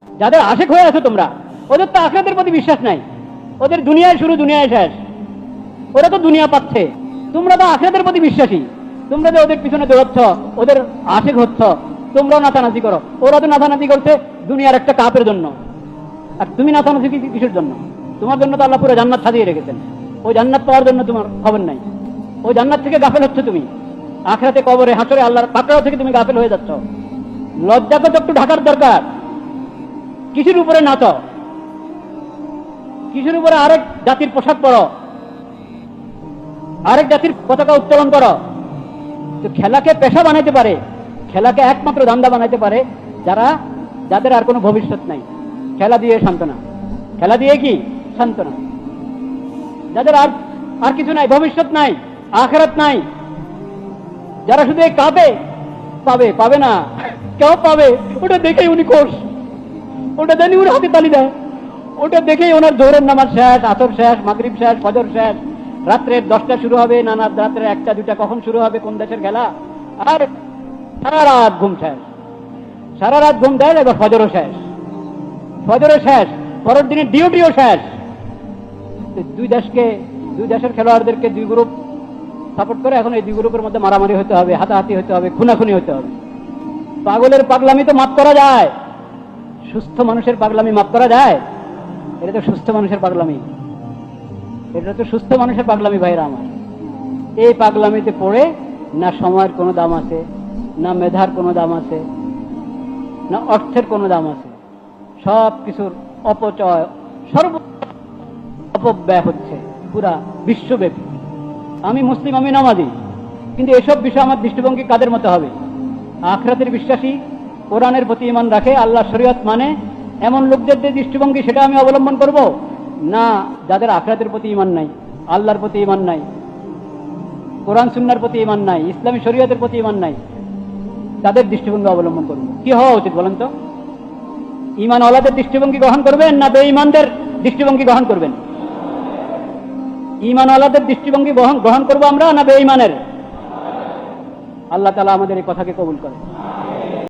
যাদের আশেক হয়ে আছো তোমরা, ওদের তো আখিরাতের প্রতি বিশ্বাস নাই, ওদের দুনিয়ায় শুরু দুনিয়ায় শেষ, ওরা তো দুনিয়া পাচ্ছে। তোমরা তো আখিরাতের প্রতি বিশ্বাসী, তোমরা যে ওদের পিছনে দৌড়াচ্ছ, ওদের আশেক হচ্ছ, তোমরাও নাচানাচি করো। ওরা তো নাচানাচি করছে দুনিয়ার একটা কাপের জন্য, আর তুমি নাচানাচি কিসের জন্য? তোমার জন্য তো আল্লাহ পুরো জান্নাত সাজিয়ে রেখেছেন, ওই জান্নাত পাওয়ার জন্য তোমার খবর নাই। ওই জান্নাত থেকে গাফেল হচ্ছে তুমি, আখিরাতে কবরে হাসরে আল্লাহর পাকড়াও থেকে তুমি গাফেল হয়ে যাচ্ছ। লজ্জা তো একটু ঢাকার দরকার। কিসের উপরে নাচো, কিসের উপরে আরেক জাতির পোশাক পরো, আরেক জাতির পতাকা উত্তোলন করো। তো খেলাকে পেশা বানাইতে পারে, খেলাকে একমাত্র ধান্দা বানাইতে পারে যাদের আর কোনো ভবিষ্যৎ নাই। খেলা দিয়ে সান্ত্বনা, খেলা দিয়ে কি সান্ত্বনা। যাদের আর কিছু নাই, ভবিষ্যৎ নাই, আখিরাত নাই, যারা শুধু এই কাঁপে, পাবে না, কেউ পাবে। ওটা দেখেই উনি কোষ, ওটা জানি উনি হাতে তালি দেয়, ওটা দেখেই ওনার জোহরের নামাজ শেষ, আসর শেষ, মাগরিব শেষ, ফজর শেষ, রাত্রের 10টা শুরু হবে, রাত্রের 1টা 2টা কখন শুরু হবে, কোন দেশের খেলা, আর সারা রাত ঘুম শেষ, সারা রাত ঘুম দেয়। এবার ফজরও শেষ, ফজরও শেষ, পরের দিনের ডিউটিও শেষ। দুই দেশের খেলোয়াড়দেরকে 2 গ্রুপ সাপোর্ট করে, এখন এই 2 গ্রুপের মধ্যে মারামারি হতে হবে, হাতাহাতি হতে হবে, খুনাখুনি হতে হবে। পাগলের পাগলামি তো মাফ করা যায়, সুস্থ মানুষের পাগলামি মাফ করা যায়? এটা তো সুস্থ মানুষের পাগলামি, এটা তো সুস্থ মানুষের পাগলামি ভাইরা আমার। এই পাগলামিতে পড়ে না সময়ের কোনো দাম আছে, না মেধার কোনো দাম আছে, না অর্থের কোনো দাম আছে। সব কিছুর অপচয়, অপব্যয় হচ্ছে পুরা বিশ্বব্যাপী। আমি মুসলিম, আমি নামাজি, কিন্তু এসব বিষয় আমার দৃষ্টিভঙ্গি কাদের মতো হবে? আখিরাতের বিশ্বাসী, কোরআনের প্রতি ঈমান রাখে, আল্লাহ শরীয়ত মানে এমন লোকদের যে দৃষ্টিভঙ্গি, সেটা আমি অবলম্বন করব না যাদের আখিরাতের প্রতি ঈমান নাই, আল্লাহর প্রতি ঈমান নাই, কোরআন সুন্নাহর প্রতি ঈমান নাই, ইসলামী শরীয়তের প্রতি ঈমান নাই, তাদের দৃষ্টিভঙ্গি অবলম্বন করব। কি হওয়া উচিত বলেন তো? ঈমানওয়ালাদের দৃষ্টিভঙ্গি গ্রহণ করবেন না বেঈমানদের দৃষ্টিভঙ্গি গ্রহণ করবেন? ঈমানওয়ালাদের দৃষ্টিভঙ্গি গ্রহণ করবো আমরা, না বেঈমানের? আল্লাহ তাআলা আমাদের এই কথাকে কবুল করে।